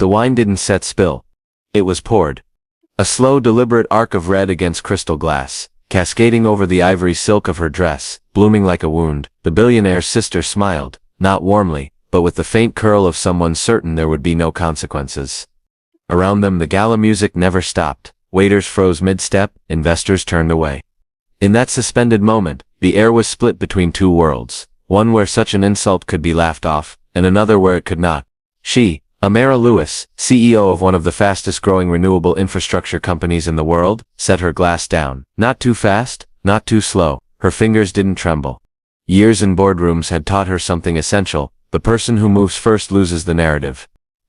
the wine didn't set spill. It was poured. A slow, deliberate arc of red against crystal glass, cascading over the ivory silk of her dress, blooming like a wound. The billionaire's sister smiled, not warmly, but with the faint curl of someone certain there would be no consequences. Around them the gala music never stopped. Waiters froze mid-step, investors turned away. In that suspended moment, the air was split between two worlds, one where such an insult could be laughed off, and another where it could not. She, Amara Lewis, CEO of one of the fastest-growing renewable infrastructure companies in the world, set her glass down. Not too fast, not too slow. Her fingers didn't tremble. Years in boardrooms had taught her something essential: the person who moves first loses the narrative.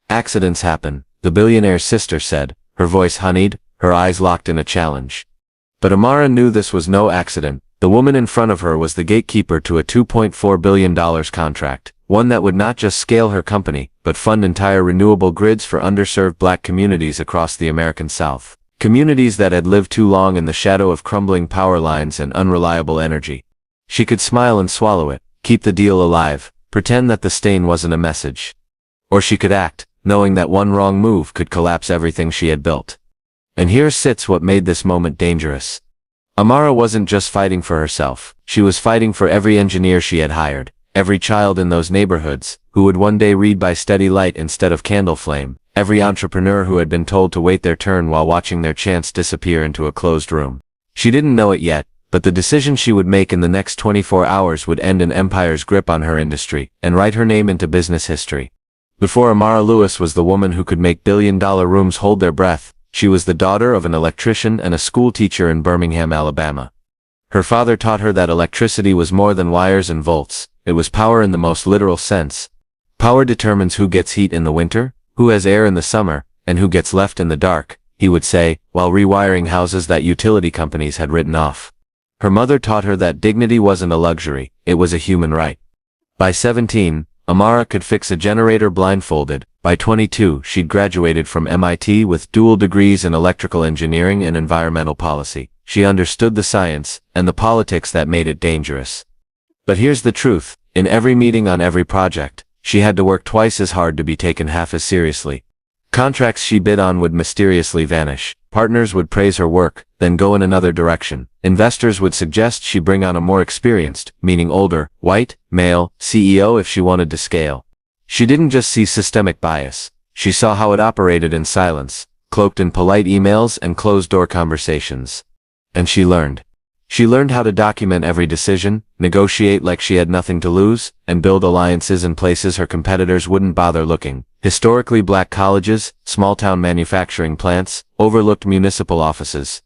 Accidents happen, the billionaire's sister said, her voice honeyed, her eyes locked in a challenge. But Amara knew this was no accident. The woman in front of her was the gatekeeper to a $2.4 billion contract, one that would not just scale her company, but fund entire renewable grids for underserved black communities across the American South. Communities that had lived too long in the shadow of crumbling power lines and unreliable energy. She could smile and swallow it, keep the deal alive, pretend that the stain wasn't a message. Or she could act, knowing that one wrong move could collapse everything she had built. And here sits what made this moment dangerous. Amara wasn't just fighting for herself, she was fighting for every engineer she had hired, every child in those neighborhoods, who would one day read by steady light instead of candle flame, every entrepreneur who had been told to wait their turn while watching their chance disappear into a closed room. She didn't know it yet, but the decision she would make in the next 24 hours would end an empire's grip on her industry, and write her name into business history. Before Amara Lewis was the woman who could make billion-dollar rooms hold their breath, she was the daughter of an electrician and a school teacher in Birmingham, Alabama. Her father taught her that electricity was more than wires and volts, it was power in the most literal sense. Power determines who gets heat in the winter, who has air in the summer, and who gets left in the dark, he would say, while rewiring houses that utility companies had written off. Her mother taught her that dignity wasn't a luxury, it was a human right. By 17, Amara could fix a generator blindfolded. By 22, she'd graduated from MIT with dual degrees in electrical engineering and environmental policy. She understood the science and the politics that made it dangerous. But here's the truth: in every meeting on every project, she had to work twice as hard to be taken half as seriously. Contracts she bid on would mysteriously vanish. Partners would praise her work, then go in another direction. Investors would suggest she bring on a more experienced, meaning older, white, male, CEO if she wanted to scale. She didn't just see systemic bias. She saw how it operated in silence, cloaked in polite emails and closed-door conversations. And she learned. She learned how to document every decision, negotiate like she had nothing to lose, and build alliances in places her competitors wouldn't bother looking. Historically black colleges, small-town manufacturing plants, overlooked municipal offices.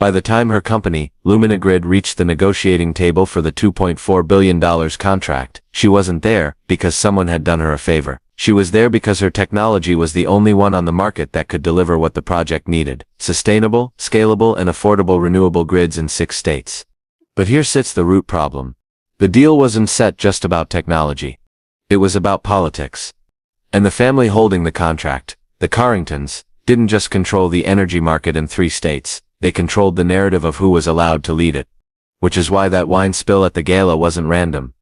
By the time her company, Grid, reached the negotiating table for the $2.4 billion contract, she wasn't there because someone had done her a favor. She was there because her technology was the only one on the market that could deliver what the project needed: sustainable, scalable, and affordable renewable grids in 6 states. But here sits the root problem. The deal wasn't set just about technology. It was about politics. And the family holding the contract, the Carringtons, didn't just control the energy market in 3 states, they controlled the narrative of who was allowed to lead it. Which is why that wine spill at the gala wasn't random.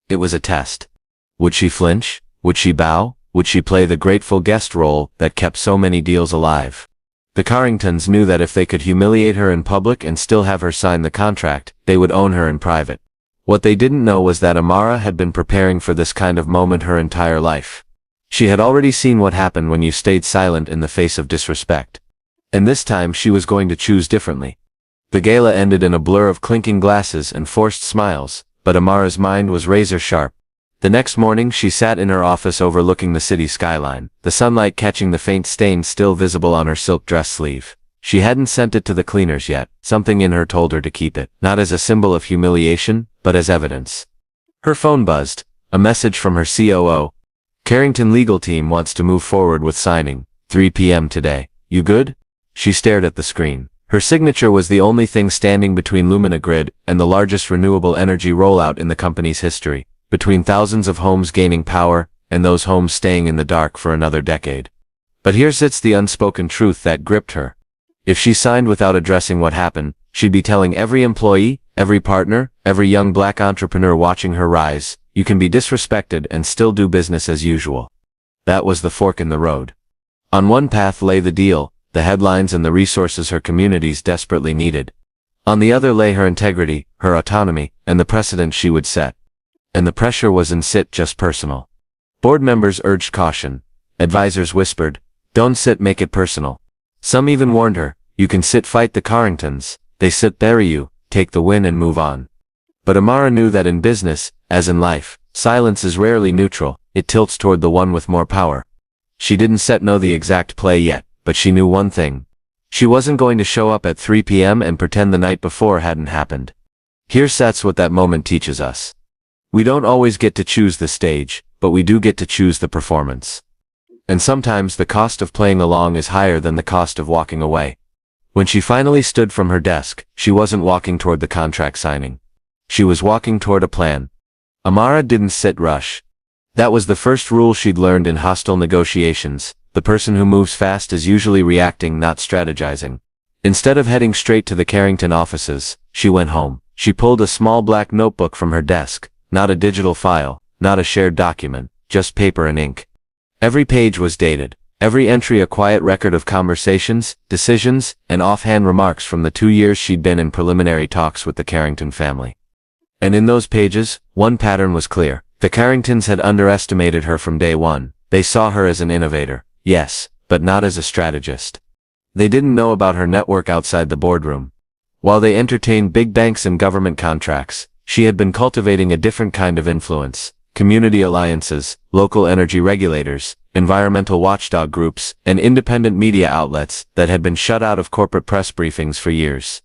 It was a test. Would she flinch? Would she bow? Would she play the grateful guest role that kept so many deals alive? The Carringtons knew that if they could humiliate her in public and still have her sign the contract, they would own her in private. What they didn't know was that Amara had been preparing for this kind of moment her entire life. She had already seen what happened when you stayed silent in the face of disrespect. And this time she was going to choose differently. The gala ended in a blur of clinking glasses and forced smiles, but Amara's mind was razor sharp. The next morning she sat in her office overlooking the city skyline, the sunlight catching the faint stain still visible on her silk dress sleeve. She hadn't sent it to the cleaners yet. Something in her told her to keep it, not as a symbol of humiliation, but as evidence. Her phone buzzed. A message from her COO. Carrington legal team wants to move forward with signing. 3 p.m. today. You good? She stared at the screen. Her signature was the only thing standing between Grid and the largest renewable energy rollout in the company's history. Between thousands of homes gaining power, and those homes staying in the dark for another decade. But here sits the unspoken truth that gripped her. If she signed without addressing what happened, she'd be telling every employee, every partner, every young black entrepreneur watching her rise, you can be disrespected and still do business as usual. That was the fork in the road. On one path lay the deal, the headlines and the resources her communities desperately needed. On the other lay her integrity, her autonomy, and the precedent she would set. And the pressure wasn't just personal. Board members urged caution. Advisors whispered, "Don't sit, make it personal." Some even warned her, "You can sit, fight the Carringtons. They sit, bury you, take the win and move on." But Amara knew that in business, as in life, silence is rarely neutral, it tilts toward the one with more power. She didn't know the exact play yet, but she knew one thing. She wasn't going to show up at 3 p.m. and pretend the night before hadn't happened. Here's what that moment teaches us. We don't always get to choose the stage, but we do get to choose the performance. And sometimes the cost of playing along is higher than the cost of walking away. When she finally stood from her desk, she wasn't walking toward the contract signing. She was walking toward a plan. Amara didn't rush. That was the first rule she'd learned in hostile negotiations. The person who moves fast is usually reacting, not strategizing. Instead of heading straight to the Carrington offices, she went home. She pulled a small black notebook from her desk, not a digital file, not a shared document, just paper and ink. Every page was dated, every entry a quiet record of conversations, decisions, and offhand remarks from the 2 years she'd been in preliminary talks with the Carrington family. And in those pages, one pattern was clear. The Carringtons had underestimated her from day one. They saw her as an innovator, yes, but not as a strategist. They didn't know about her network outside the boardroom. While they entertained big banks and government contracts, she had been cultivating a different kind of influence. Community alliances, local energy regulators, environmental watchdog groups, and independent media outlets that had been shut out of corporate press briefings for years.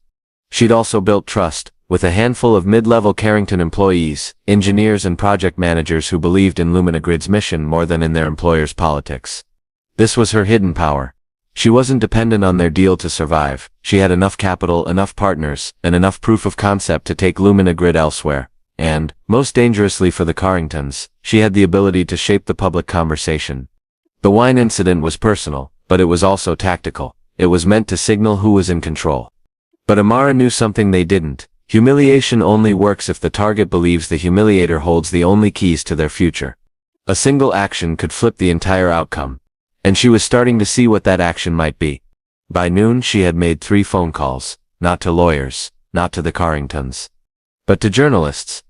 She'd also built trust with a handful of mid-level Carrington employees, engineers and project managers who believed in Lumina Grid's mission more than in their employer's politics. This was her hidden power. She wasn't dependent on their deal to survive. She had enough capital, enough partners, and enough proof of concept to take Lumina Grid elsewhere. And, most dangerously for the Carringtons, she had the ability to shape the public conversation. The wine incident was personal, but it was also tactical. It was meant to signal who was in control. But Amara knew something they didn't. Humiliation only works if the target believes the humiliator holds the only keys to their future. A single action could flip the entire outcome. And she was starting to see what that action might be. By noon she had made 3 phone calls, not to lawyers, not to the Carringtons, but to journalists.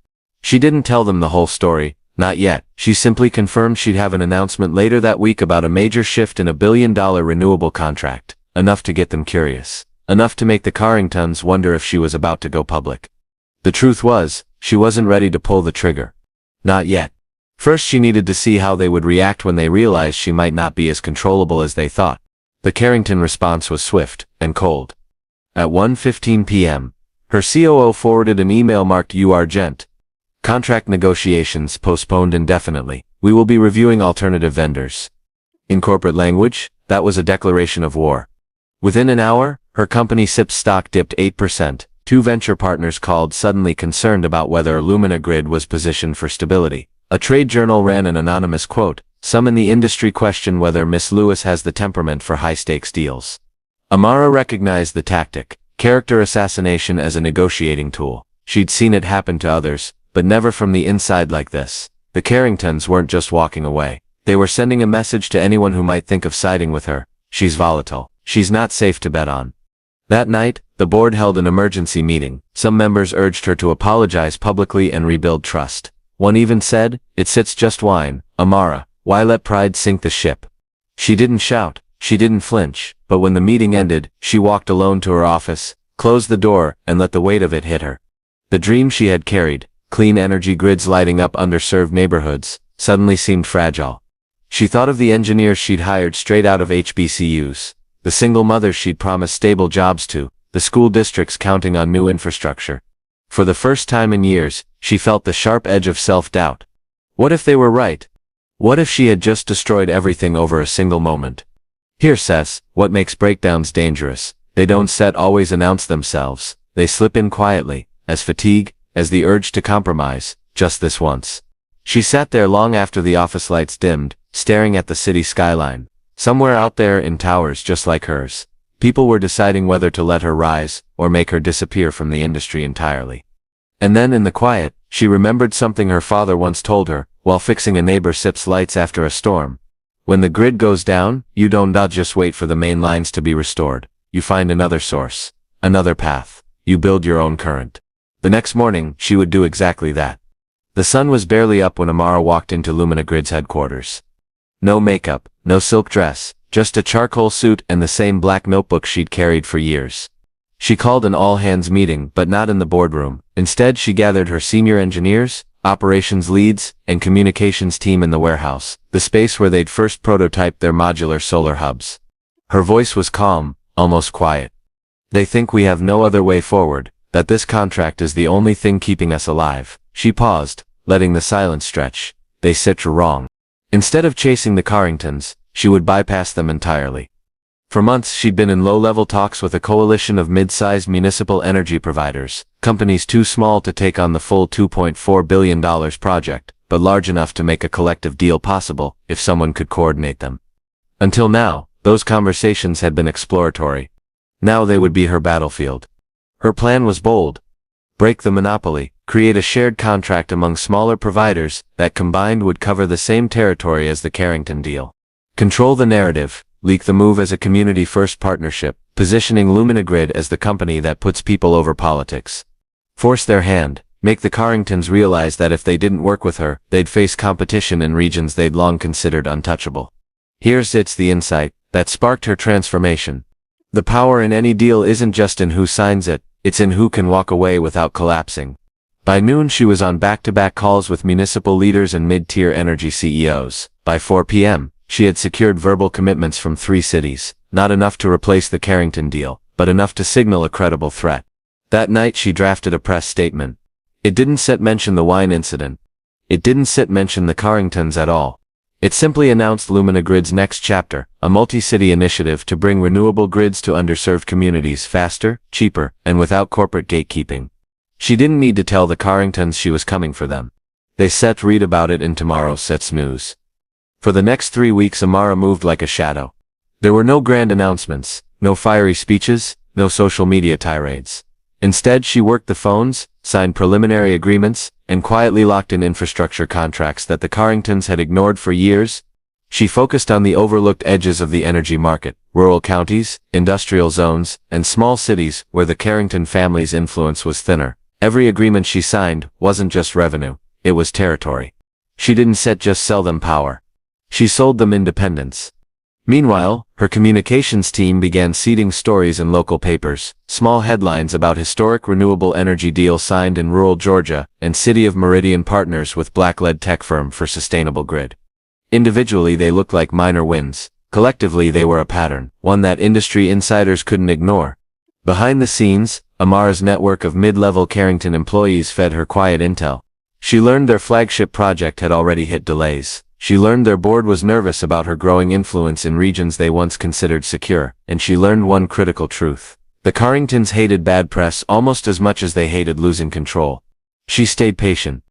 She didn't tell them the whole story, not yet. She simply confirmed she'd have an announcement later that week about a major shift in a $1 billion renewable contract, enough to get them curious, enough to make the Carringtons wonder if she was about to go public. The truth was, she wasn't ready to pull the trigger. Not yet. First she needed to see how they would react when they realized she might not be as controllable as they thought. The Carrington response was swift and cold. At 1:15 p.m., her COO forwarded an email marked "You Argent. Contract negotiations postponed indefinitely. We will be reviewing alternative vendors." In corporate language, that was a declaration of war. Within an hour, her company SIP's stock dipped 8%. 2 venture partners called, suddenly concerned about whether Lumina Grid was positioned for stability. A trade journal ran an anonymous quote. Some in the industry question whether Miss Lewis has the temperament for high-stakes deals. Amara recognized the tactic, character assassination, as a negotiating tool. She'd seen it happen to others, but never from the inside like this. The Carringtons weren't just walking away. They were sending a message to anyone who might think of siding with her. She's volatile. She's not safe to bet on. That night, the board held an emergency meeting. Some members urged her to apologize publicly and rebuild trust. One even said, "It's just wine, Amara. Why let pride sink the ship?" She didn't shout. She didn't flinch. But when the meeting ended, she walked alone to her office, closed the door, and let the weight of it hit her. The dream she had carried, clean energy grids lighting up underserved neighborhoods, suddenly seemed fragile. She thought of the engineers she'd hired straight out of HBCUs, the single mothers she'd promised stable jobs to, the school districts counting on new infrastructure. For the first time in years, she felt the sharp edge of self-doubt. What if they were right? What if she had just destroyed everything over a single moment? Here's what makes breakdowns dangerous. They don't always announce themselves. They slip in quietly, as fatigue, as the urge to compromise, just this once. She sat there long after the office lights dimmed, staring at the city skyline. Somewhere out there in towers just like hers, people were deciding whether to let her rise, or make her disappear from the industry entirely. And then in the quiet, she remembered something her father once told her, while fixing a neighbor SIP's lights after a storm. When the grid goes down, you don't just wait for the main lines to be restored. You find another source, another path. You build your own current. The next morning, she would do exactly that. The sun was barely up when Amara walked into Lumina Grid's headquarters. No makeup, no silk dress, just a charcoal suit and the same black notebook she'd carried for years. She called an all-hands meeting, but not in the boardroom. Instead, she gathered her senior engineers, operations leads, and communications team in the warehouse, the space where they'd first prototyped their modular solar hubs. Her voice was calm, almost quiet. They think we have no other way forward, that this contract is the only thing keeping us alive. She paused, letting the silence stretch. They sit wrong. Instead of chasing the Carringtons, she would bypass them entirely. For months she'd been in low-level talks with a coalition of mid-sized municipal energy providers, companies too small to take on the full $2.4 billion project, but large enough to make a collective deal possible if someone could coordinate them. Until now, those conversations had been exploratory. Now they would be her battlefield. Her plan was bold. Break the monopoly, create a shared contract among smaller providers that combined would cover the same territory as the Carrington deal. Control the narrative, leak the move as a community-first partnership, positioning Lumina Grid as the company that puts people over politics. Force their hand, make the Carringtons realize that if they didn't work with her, they'd face competition in regions they'd long considered untouchable. Here's the insight that sparked her transformation. The power in any deal isn't just in who signs it, it's in who can walk away without collapsing. By noon she was on back-to-back calls with municipal leaders and mid-tier energy CEOs. By 4 p.m., she had secured verbal commitments from 3 cities, not enough to replace the Carrington deal, but enough to signal a credible threat. That night she drafted a press statement. It didn't mention the wine incident. It didn't mention the Carringtons at all. It simply announced Lumina Grid's next chapter, a multi-city initiative to bring renewable grids to underserved communities faster, cheaper, and without corporate gatekeeping. She didn't need to tell the Carringtons she was coming for them. They read about it in tomorrow's news. For the next 3 weeks Amara moved like a shadow. There were no grand announcements, no fiery speeches, no social media tirades. Instead she worked the phones, signed preliminary agreements, and quietly locked in infrastructure contracts that the Carringtons had ignored for years. She focused on the overlooked edges of the energy market, rural counties, industrial zones, and small cities where the Carrington family's influence was thinner. Every agreement she signed wasn't just revenue, it was territory. She didn't just sell them power. She sold them independence. Meanwhile, her communications team began seeding stories in local papers, small headlines about historic renewable energy deal signed in rural Georgia and City of Meridian partners with black-led tech firm for sustainable grid. Individually they looked like minor wins. Collectively they were a pattern, one that industry insiders couldn't ignore. Behind the scenes, Amara's network of mid-level Carrington employees fed her quiet intel. She learned their flagship project had already hit delays. She learned their board was nervous about her growing influence in regions they once considered secure, and she learned one critical truth. The Carringtons hated bad press almost as much as they hated losing control. She stayed patient.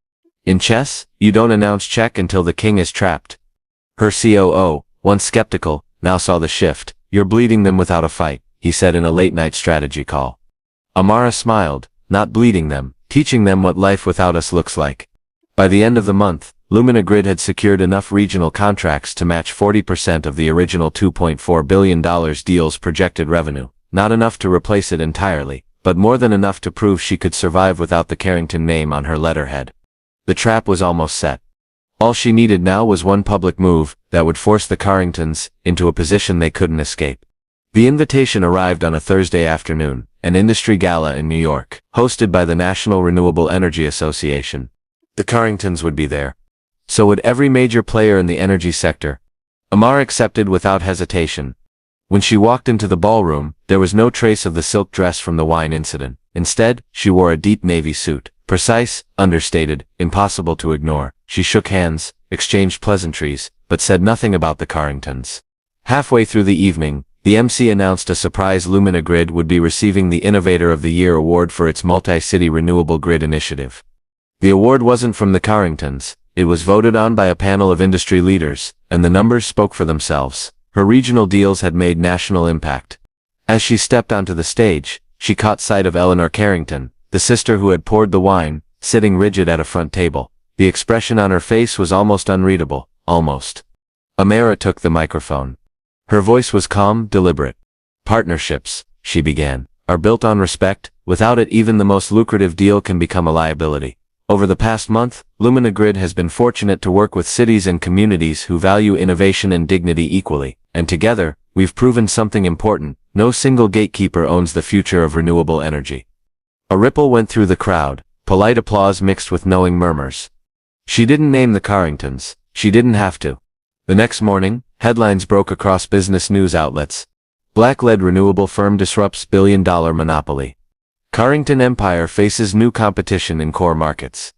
In chess, you don't announce check until the king is trapped. Her COO, once skeptical, now saw the shift. You're bleeding them without a fight, he said in a late-night strategy call. Amara smiled, not bleeding them, teaching them what life without us looks like. By the end of the month, Lumina Grid had secured enough regional contracts to match 40% of the original $2.4 billion deal's projected revenue, not enough to replace it entirely, but more than enough to prove she could survive without the Carrington name on her letterhead. The trap was almost set. All she needed now was one public move that would force the Carringtons into a position they couldn't escape. The invitation arrived on a Thursday afternoon, an industry gala in New York, hosted by the National Renewable Energy Association. The Carringtons would be there. So would every major player in the energy sector. Amara accepted without hesitation. When she walked into the ballroom, there was no trace of the silk dress from the wine incident. Instead, she wore a deep navy suit, precise, understated, impossible to ignore. She shook hands, exchanged pleasantries, but said nothing about the Carringtons. Halfway through the evening, the MC announced a surprise. Lumina Grid would be receiving the Innovator of the Year award for its multi-city renewable grid initiative. The award wasn't from the Carringtons. It was voted on by a panel of industry leaders, and the numbers spoke for themselves. Her regional deals had made national impact. As she stepped onto the stage, she caught sight of Eleanor Carrington, the sister who had poured the wine, sitting rigid at a front table. The expression on her face was almost unreadable, almost. Amara took the microphone. Her voice was calm, deliberate. Partnerships, she began, are built on respect. Without it, even the most lucrative deal can become a liability. Over the past month, Lumina Grid has been fortunate to work with cities and communities who value innovation and dignity equally, and together, we've proven something important: no single gatekeeper owns the future of renewable energy. A ripple went through the crowd, polite applause mixed with knowing murmurs. She didn't name the Carringtons. She didn't have to. The next morning, headlines broke across business news outlets. Black-led renewable firm disrupts billion-dollar monopoly. Carrington empire faces new competition in core markets.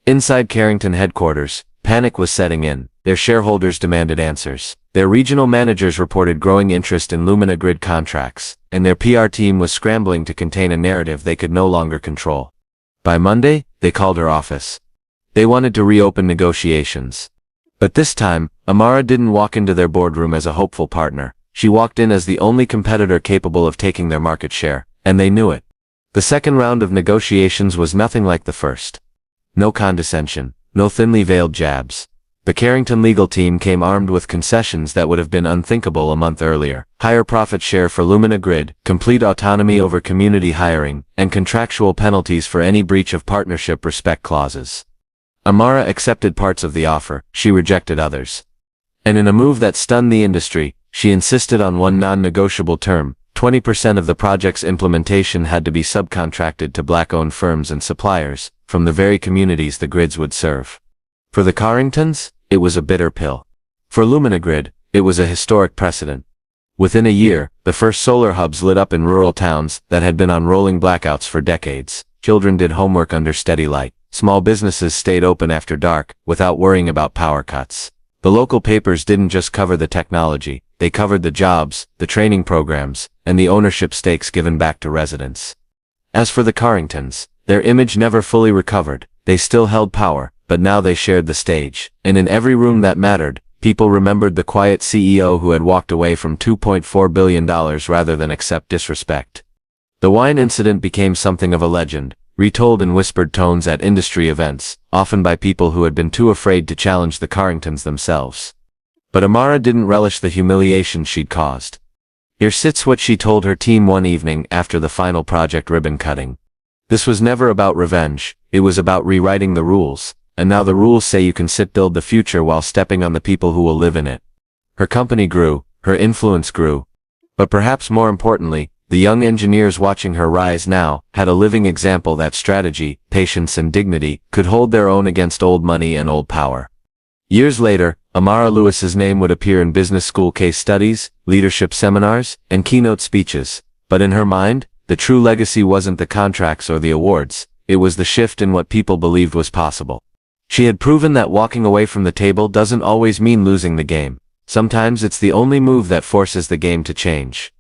Inside Carrington headquarters, panic was setting in. Their shareholders demanded answers. Their regional managers reported growing interest in Lumina Grid contracts, and their PR team was scrambling to contain a narrative they could no longer control. By Monday, they called her office. They wanted to reopen negotiations. But this time, Amara didn't walk into their boardroom as a hopeful partner. She walked in as the only competitor capable of taking their market share, and they knew it. The second round of negotiations was nothing like the first. No condescension, no thinly veiled jabs. The Carrington legal team came armed with concessions that would have been unthinkable a month earlier: higher profit share for Lumina Grid, complete autonomy over community hiring, and contractual penalties for any breach of partnership respect clauses. Amara accepted parts of the offer, she rejected others. And in a move that stunned the industry, she insisted on one non-negotiable term: 20% of the project's implementation had to be subcontracted to Black-owned firms and suppliers, from the very communities the grids would serve. For the Carringtons, it was a bitter pill. For Lumina Grid, it was a historic precedent. Within a year, the first solar hubs lit up in rural towns that had been on rolling blackouts for decades. Children did homework under steady light. Small businesses stayed open after dark, without worrying about power cuts. The local papers didn't just cover the technology, they covered the jobs, the training programs, and the ownership stakes given back to residents. As for the Carringtons, their image never fully recovered. They still held power, but now they shared the stage. And in every room that mattered, people remembered the quiet CEO who had walked away from $2.4 billion rather than accept disrespect. The wine incident became something of a legend, retold in whispered tones at industry events, often by people who had been too afraid to challenge the Carringtons themselves. But Amara didn't relish the humiliation she'd caused. Here sits what she told her team one evening after the final project ribbon cutting. This was never about revenge, it was about rewriting the rules, and now the rules say you can build the future while stepping on the people who will live in it. Her company grew, her influence grew. But perhaps more importantly, the young engineers watching her rise now had a living example that strategy, patience and dignity could hold their own against old money and old power. Years later, Amara Lewis's name would appear in business school case studies, leadership seminars, and keynote speeches. But in her mind, the true legacy wasn't the contracts or the awards, it was the shift in what people believed was possible. She had proven that walking away from the table doesn't always mean losing the game. Sometimes it's the only move that forces the game to change.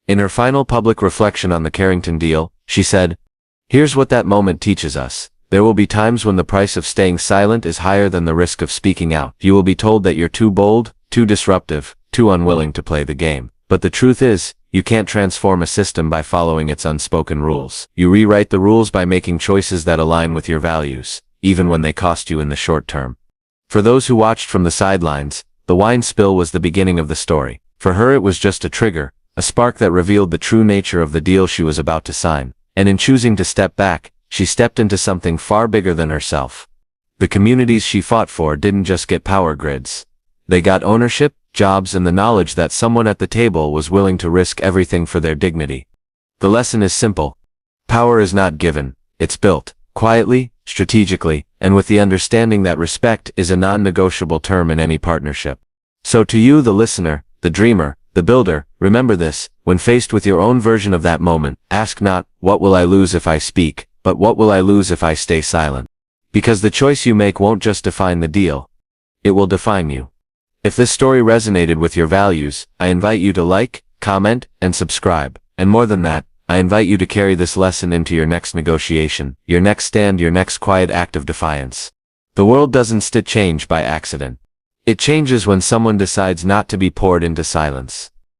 In her final public reflection on the Carrington deal, she said, "Here's what that moment teaches us. There will be times when the price of staying silent is higher than the risk of speaking out. You will be told that you're too bold, too disruptive, too unwilling to play the game. But the truth is, you can't transform a system by following its unspoken rules. You rewrite the rules by making choices that align with your values, even when they cost you in the short term." For those who watched from the sidelines, the wine spill was the beginning of the story. For her it was just a trigger, a spark that revealed the true nature of the deal she was about to sign. And in choosing to step back, she stepped into something far bigger than herself. The communities she fought for didn't just get power grids. They got ownership, jobs, and the knowledge that someone at the table was willing to risk everything for their dignity. The lesson is simple. Power is not given, it's built, quietly, strategically, and with the understanding that respect is a non-negotiable term in any partnership. So to you, the listener, the dreamer, the builder, remember this: when faced with your own version of that moment, ask not, "What will I lose if I speak?" but "What will I lose if I stay silent?" Because the choice you make won't just define the deal. It will define you. If this story resonated with your values, I invite you to like, comment, and subscribe. And more than that, I invite you to carry this lesson into your next negotiation, your next stand, your next quiet act of defiance. The world doesn't change by accident. It changes when someone decides not to be poured into silence.